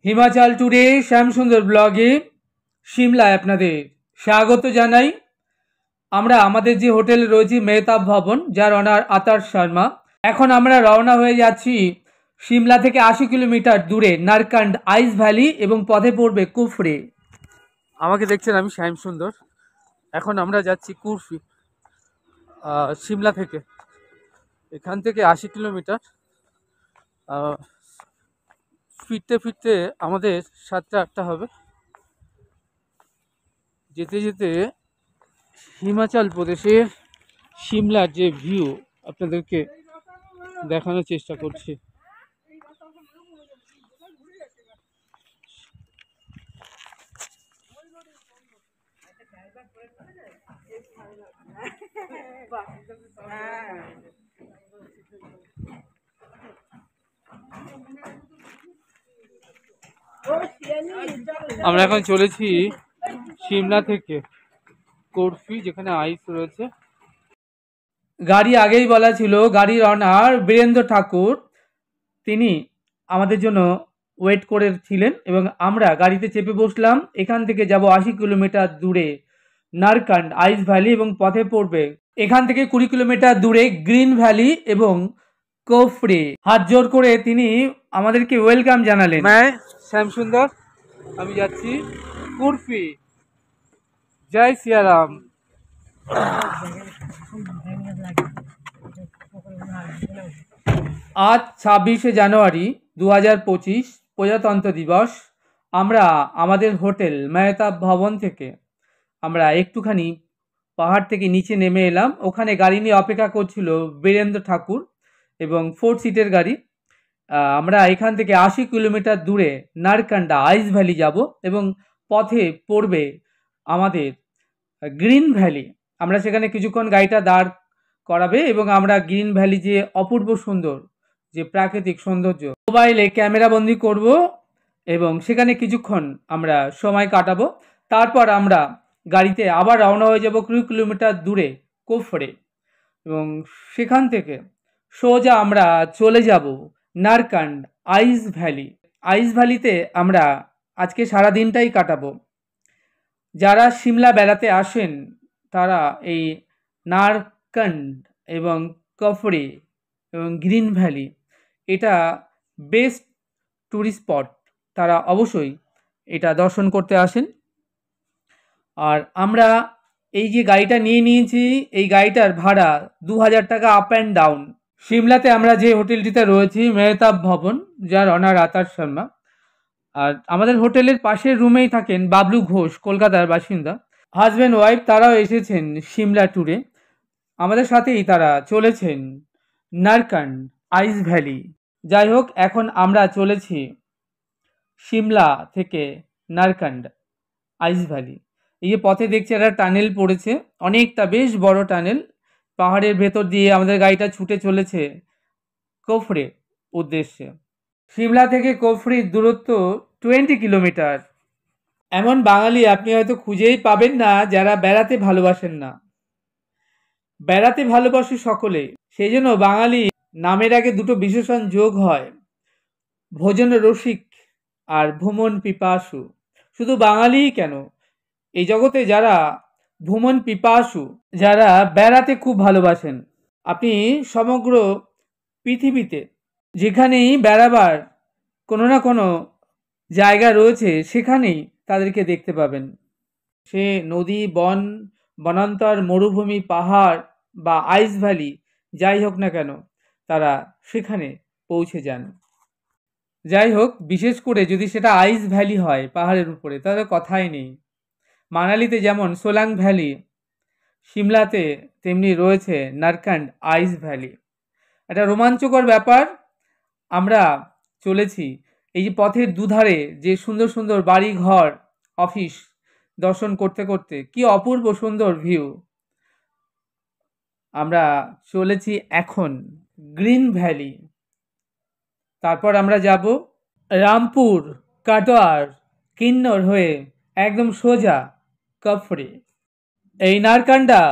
হিমাচল ট্যুরে শ্যামসুন্দর ব্লগে সিমলায় আপনাদের স্বাগত জানাই। আমরা আমাদের যে হোটেলে রয়েছি মেহতাব ভবন, যার অনার আতার শর্মা। এখন আমরা রওনা হয়ে যাচ্ছি সিমলা থেকে 80 কিলোমিটার দূরে নারকান্ড আইস ভ্যালি এবং পথে পড়বে কুফরি। আমাকে দেখছেন, আমি শ্যামসুন্দর। এখন আমরা যাচ্ছি কুফরি সিমলা থেকে। এখান থেকে 80 কিলোমিটার। ফিরতে ফিরতে আমাদের 7টা-8টা হবে। যেতে যেতে হিমাচল প্রদেশের সিমলার যে ভিউ আপনাদেরকে দেখানোর চেষ্টা করছি। আমরা এখন চলেছি সিমলা থেকে কুফরি, যেখানে আইস রয়েছে। গাড়ি আগেই বলা ছিল, গাড়ির অনার বীরেন্দ্র ঠাকুর তিনি আমাদের জন্য ওয়েট করেছিলেন এবং আমরা গাড়িতে চেপে বসলাম। এখান থেকে যাব 80 কিলোমিটার দূরে নারকান্ড আইস ভ্যালি এবং পথে পড়বে এখান থেকে 20 কিলোমিটার দূরে গ্রিন ভ্যালি এবং কুফরি। হাত জোর করে তিনি আমাদেরকে ওয়েলকাম জানালেন। শ্যামসুন্দর, আমি যাচ্ছি কুফরি। জয় সিয়ারাম। আজ 26শে জানুয়ারি 2025 প্রজাতন্ত্র দিবস। আমরা আমাদের হোটেল মেহতাব ভবন থেকে আমরা একটুখানি পাহাড় থেকে নিচে নেমে এলাম। ওখানে গাড়ি নিয়ে অপেক্ষা করছিল বীরেন্দ্র ঠাকুর এবং 4 সিটের গাড়ি। আমরা এখান থেকে 80 কিলোমিটার দূরে নারকান্ডা আইস ভ্যালি যাব এবং পথে পড়বে আমাদের গ্রিন ভ্যালি। আমরা সেখানে কিছুক্ষণ গাড়িটা দাঁড় করাবে এবং আমরা গ্রিন ভ্যালি যে অপূর্ব সুন্দর যে প্রাকৃতিক সৌন্দর্য মোবাইলে ক্যামেরা বন্দি করব এবং সেখানে কিছুক্ষণ আমরা সময় কাটাবো। তারপর আমরা গাড়িতে আবার রওনা হয়ে যাব 20 কিলোমিটার দূরে কুফরি এবং সেখান থেকে সোজা আমরা চলে যাব নারকান্ড আইস ভ্যালি। আইস ভ্যালিতে আমরা আজকে সারা দিনটাই কাটাবো। যারা সিমলা বেড়াতে আসেন তারা এই নারকান্ড এবং কুফরি এবং গ্রিন ভ্যালি এটা বেস্ট ট্যুরিস্ট স্পট, তারা অবশ্যই এটা দর্শন করতে আসেন। আর আমরা এই যে গাড়িটা নিয়ে নিয়েছি, এই গাড়িটার ভাড়া 2000 টাকা আপ অ্যান্ড ডাউন। সিমলাতে আমরা যে হোটেলটিতে রয়েছি মেহতাব ভবন, যার অনার আতার শর্মা। আর আমাদের হোটেলের পাশের রুমেই থাকেন বাবলু ঘোষ, কলকাতার বাসিন্দা। হাজব্যান্ড ওয়াইফ তারাও এসেছেন সিমলা ট্যুরে। আমাদের সাথেই তারা চলেছেন নারকান্ড আইস ভ্যালি। যাই হোক, এখন আমরা চলেছি সিমলা থেকে নারকান্ড আইস ভ্যালি। এই যে পথে দেখছি একটা টানেল পড়েছে, অনেকটা বেশ বড় টানেল। পাহাড়ের ভেতর দিয়ে আমাদের গাড়িটা ছুটে চলেছে কুফরির উদ্দেশ্যে। সিমলা থেকে কুফরির দূরত্ব 20 কিলোমিটার। এমন বাঙালি আপনি হয়তো খুঁজেই পাবেন না যারা বেড়াতে ভালোবাসেন না। বেড়াতে ভালোবাসে সকলে, সেই জন্য বাঙালি নামের আগে দুটো বিশেষণ যোগ হয়, ভোজন রসিক আর ভ্রমণ পিপাসু। শুধু বাঙালিই কেন, এই জগতে যারা ভ্রমণ পিপাসু, যারা বেড়াতে খুব ভালোবাসেন, আপনি সমগ্র পৃথিবীতে যেখানেই বেড়াবার কোনো না কোনো জায়গা রয়েছে সেখানেই তাদেরকে দেখতে পাবেন। সে নদী, বন, বনান্তর, মরুভূমি, পাহাড় বা আইস ভ্যালি যাই হোক না কেন, তারা সেখানে পৌঁছে যান। যাই হোক, বিশেষ করে যদি সেটা আইস ভ্যালি হয় পাহাড়ের উপরে, তাহলে কথাই নেই। মানালিতে যেমন সোলাং ভ্যালি, সিমলাতে তেমনি রয়েছে নারকান্ড আইস ভ্যালি। একটা রোমাঞ্চকর ব্যাপার। আমরা চলেছি এই যে পথের দুধারে যে সুন্দর সুন্দর বাড়ি ঘর, অফিস দর্শন করতে করতে, কি অপূর্ব সুন্দর ভিউ। আমরা চলেছি এখন গ্রিন ভ্যালি। তারপর আমরা যাব রামপুর, কাটোয়ার, কিন্নর হয়ে একদম সোজা কুফরি। এই নারকান্ডা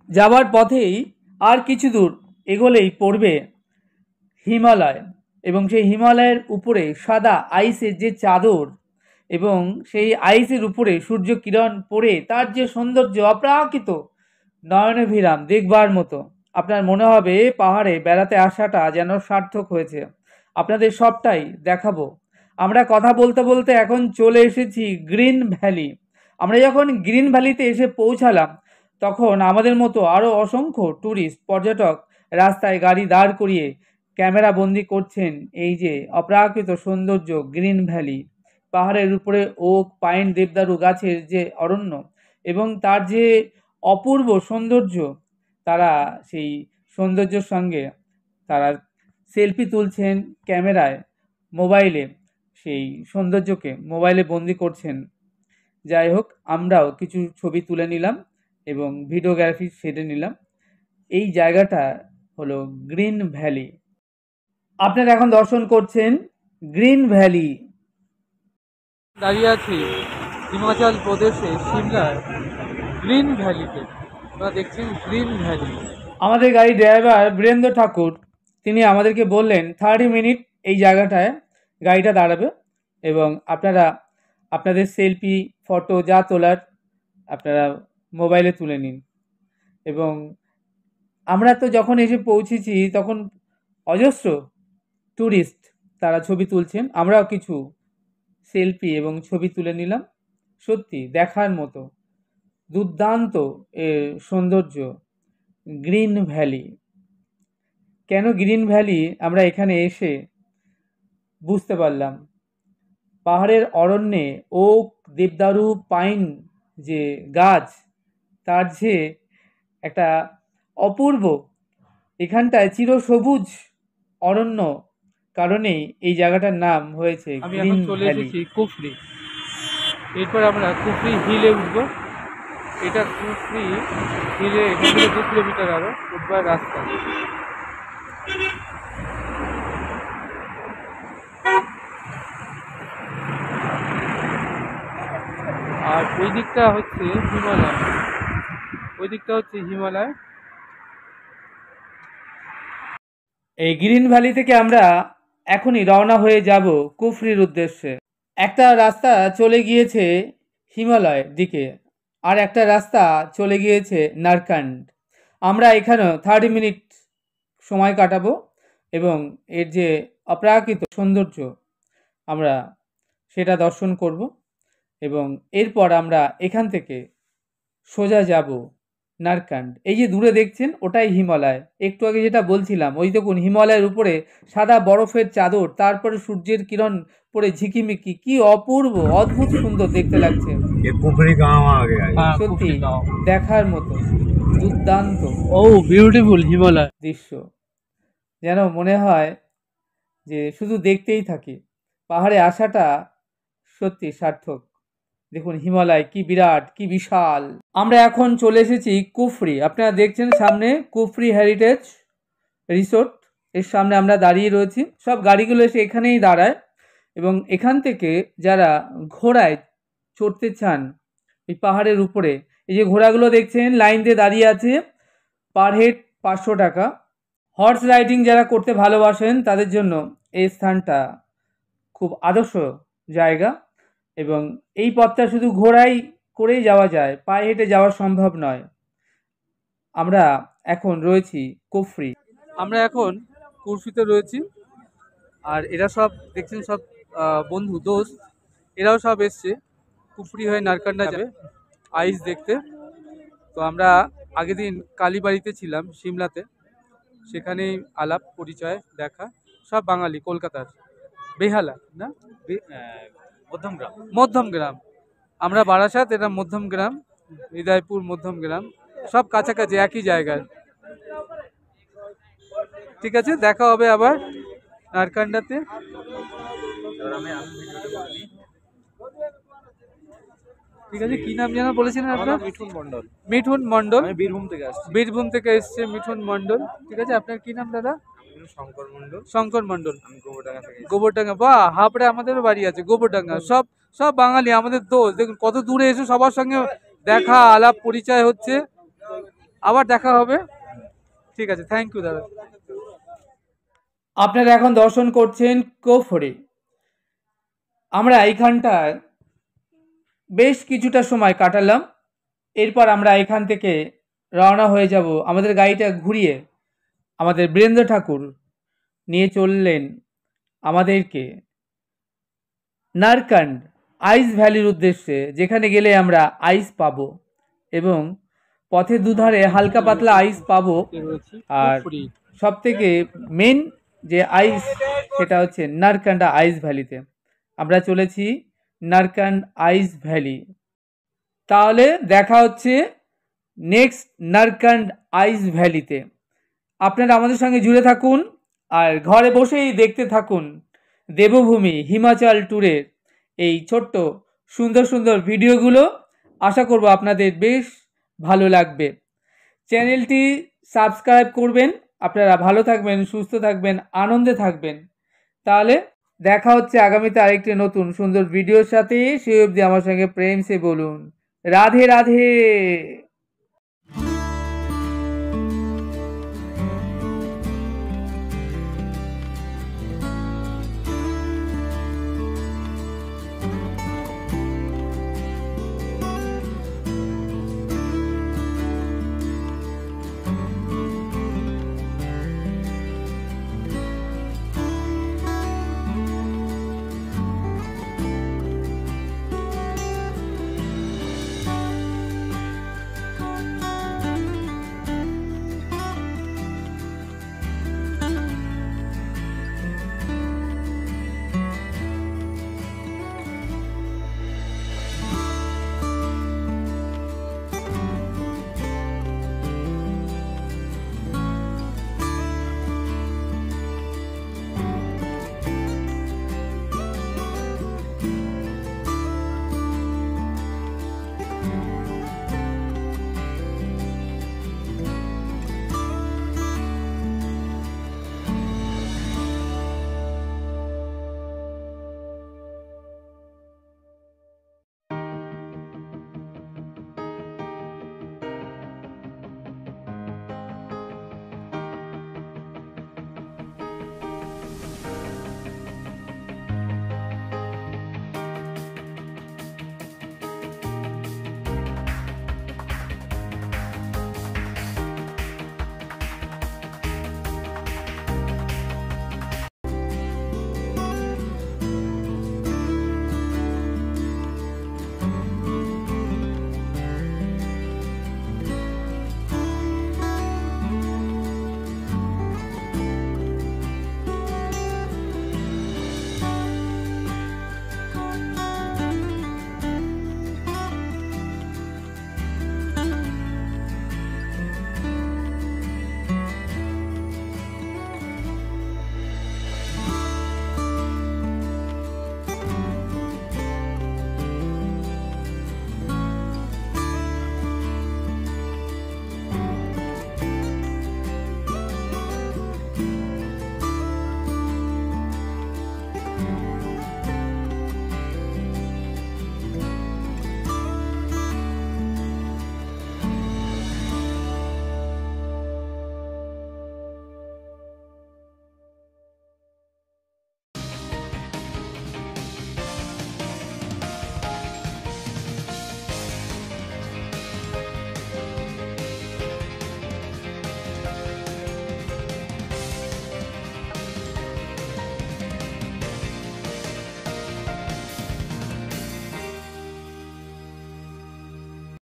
যাওয়ার পথেই আর কিছু দূর এগোলেই পড়বে হিমালয়। এবং সেই হিমালয়ের উপরে সাদা আইসের যে চাদর এবং সেই আইসের উপরে সূর্য কিরণ পড়ে তার যে সৌন্দর্য অপ্রাকৃত, নয়নভিরাম, দেখবার মতো। আপনার মনে হবে পাহাড়ে বেড়াতে আসাটা যেন সার্থক হয়েছে। আপনাদের সবটাই দেখাবো। আমরা কথা বলতে বলতে এখন চলে এসেছি গ্রিন ভ্যালি। আমরা যখন গ্রিন ভ্যালিতে এসে পৌঁছালাম তখন আমাদের মতো আরও অসংখ্য ট্যুরিস্ট পর্যটক রাস্তায় গাড়ি দাঁড় করিয়ে ক্যামেরা বন্দি করছেন এই যে অপ্রাকৃত সৌন্দর্য গ্রিন ভ্যালি। পাহাড়ের উপরে ওক, পাইন, দেবদারু গাছের যে অরণ্য এবং তার যে অপূর্ব সৌন্দর্য, তারা সেই সৌন্দর্যের সঙ্গে তারা সেলফি তুলছেন ক্যামেরায়, মোবাইলে সেই সৌন্দর্যকে মোবাইলে বন্দি করছেন। যাই হোক, আমরাও কিছু ছবি তুলে নিলাম এবং ভিডিওগ্রাফি সেরে নিলাম। এই জায়গাটা হলো গ্রিন ভ্যালি। আপনারা এখন দর্শন করছেন গ্রিন ভ্যালি। দাঁড়িয়ে আছি হিমাচল প্রদেশে সিমলার গ্রিন ভ্যালিতে। আপনারা দেখছেন গ্রিন ভ্যালি। আমাদের গাড়ি ড্রাইভার বীরেন্দ্র ঠাকুর তিনি আমাদেরকে বললেন 30 মিনিট এই জায়গাটায় গাড়িটা দাঁড়াবে এবং আপনারা আপনাদের সেলফি, ফটো যা তোলার আপনারা মোবাইলে তুলে নিন। এবং আমরা তো যখন এসে পৌঁছেছি তখন অজস্র ট্যুরিস্ট তারা ছবি তুলছেন, আমরাও কিছু সেলফি এবং ছবি তুলে নিলাম। সত্যি দেখার মতো দুর্দান্ত এর সৌন্দর্য গ্রিন ভ্যালি। কেন গ্রিন ভ্যালি আমরা এখানে এসে বুঝতে পারলাম। পাহাড়ের অরণ্যে ওক, দেবদারু, পাইন যে গাছ, তার যে একটা অপূর্ব, এখানটায় চিরসবুজ অরণ্য কারণেই এই জায়গাটার নাম হয়েছে গ্রিন ভ্যালি। চলে এসেছি কুফরি। এরপর আমরা কুফরি হিলে উঠব। এটা কুফরি হিলে এখান থেকে 2 কিলোমিটার আরও উঠবার রাস্তা। আর ওই দিকটা হচ্ছে হিমালয়, এই গ্রিন ভ্যালি থেকে আমরা এখনই রওনা হয়ে যাব কুফরির উদ্দেশ্যে। একটা রাস্তা চলে গিয়েছে হিমালয়ের দিকে আর একটা রাস্তা চলে গিয়েছে নারকান্ড। আমরা এখানে 30 মিনিট সময় কাটাবো এবং এর যে অপ্রাকৃত সৌন্দর্য আমরা সেটা দর্শন করব এবং এরপর আমরা এখান থেকে সোজা যাব নারকান্ড। এই যে দূরে দেখছেন ওটাই হিমালয়। একটু আগে যেটা বলছিলাম, ওই দেখুন হিমালয়ের উপরে সাদা বরফের চাদর, তারপরে সূর্যের কিরণ পড়ে ঝিকিমিকি, কি অপূর্ব, অদ্ভুত সুন্দর দেখতে লাগছে। সত্যি দেখার মতো দুর্দান্ত বিউটিফুল হিমালয় দৃশ্য। যেন মনে হয় যে শুধু দেখতেই থাকি। পাহাড়ে আসাটা সত্যি সার্থক। দেখুন হিমালয় কি বিরাট, কি বিশাল। আমরা এখন চলে এসেছি কুফরি। আপনারা দেখছেন সামনে কুফরি হেরিটেজ রিসোর্ট, এর সামনে আমরা দাঁড়িয়ে রয়েছি। সব গাড়িগুলো এসে এখানেই দাঁড়ায় এবং এখান থেকে যারা ঘোড়ায় চড়তে চান এই পাহাড়ের উপরে, এই যে ঘোড়াগুলো দেখছেন লাইন দিয়ে দাঁড়িয়ে আছে, পার হেড 500 টাকা। হর্স রাইডিং যারা করতে ভালোবাসেন তাদের জন্য এই স্থানটা খুব আদর্শ জায়গা এবং এই পথটা শুধু ঘোড়াই করেই যাওয়া যায়, পায়ে হেঁটে যাওয়া সম্ভব নয়। আমরা এখন রয়েছি কুফরি। আমরা এখন কুফরিতে রয়েছি আর এরা সব দেখছেন সব বন্ধু দোস্ত, এরাও সব এসছে কুফরি হয়ে নারকান্ডা যাবে আইস দেখতে। তো আমরা আগের দিন কালীবাড়িতে ছিলাম সিমলাতে, সেখানেই আলাপ পরিচয় দেখা, সব বাঙালি, কলকাতার। বেহালা না মধ্যমগ্রাম, আমরা বারাসাত, এটা মধ্যমগ্রাম, হৃদয়পুর মধ্যমগ্রাম, সব কাছাকাছি একই জায়গায়। ঠিক আছে, দেখা হবে আবার নারকান্ডাতে। ঠিক আছে, কি নাম যেন বলেছিলেন আপনার? মিঠুন মন্ডল, বীরভূম থেকে এসছে মিঠুন মন্ডল। ঠিক আছে, আপনার কি নাম দাদা? শঙ্কর মন্ডল, গোবরডাঙ্গা। বাহ, হাবড়ে আমাদেরও বাড়ি আছে গোবরডাঙ্গা। সব সব বাঙালি, আমাদের দোস্ত। দেখুন কত দূরে এসে সবার সঙ্গে দেখা, আলাপ পরিচয় হচ্ছে। আবার দেখা হবে। ঠিক আছে, থ্যাংক ইউ দাদা। আপনারা এখন দর্শন করছেন কোফরে। আমরা এইখানটায় বেশ কিছুটা সময় কাটালাম। এরপর আমরা এখান থেকে রওনা হয়ে যাব। আমাদের গাড়িটা ঘুরিয়ে আমাদের বীরেন্দ্র ঠাকুর নিয়ে চললেন আমাদেরকে নারকান্ড আইস ভ্যালির উদ্দেশ্যে, যেখানে গেলে আমরা আইস পাবো এবং পথের দুধারে হালকা পাতলা আইস পাবো। আর সব থেকে মেন যে আইস, সেটা হচ্ছে নারকান্ডা আইস ভ্যালিতে। আমরা চলেছি নারকান্ড আইস ভ্যালি। তাহলে দেখা হচ্ছে নেক্সট নারকান্ড আইস ভ্যালিতে। আপনারা আমাদের সঙ্গে জুড়ে থাকুন আর ঘরে বসেই দেখতে থাকুন দেবভূমি হিমাচল ট্যুরের এই ছোট্ট সুন্দর সুন্দর ভিডিওগুলো। আশা করব আপনাদের বেশ ভালো লাগবে। চ্যানেলটি সাবস্ক্রাইব করবেন। আপনারা ভালো থাকবেন, সুস্থ থাকবেন, আনন্দে থাকবেন। তাহলে দেখা হচ্ছে আগামীতে আরেকটি নতুন সুন্দর ভিডিওর সাথে। সেই অবধি আমার সঙ্গে প্রেম সে বলুন রাধে রাধে।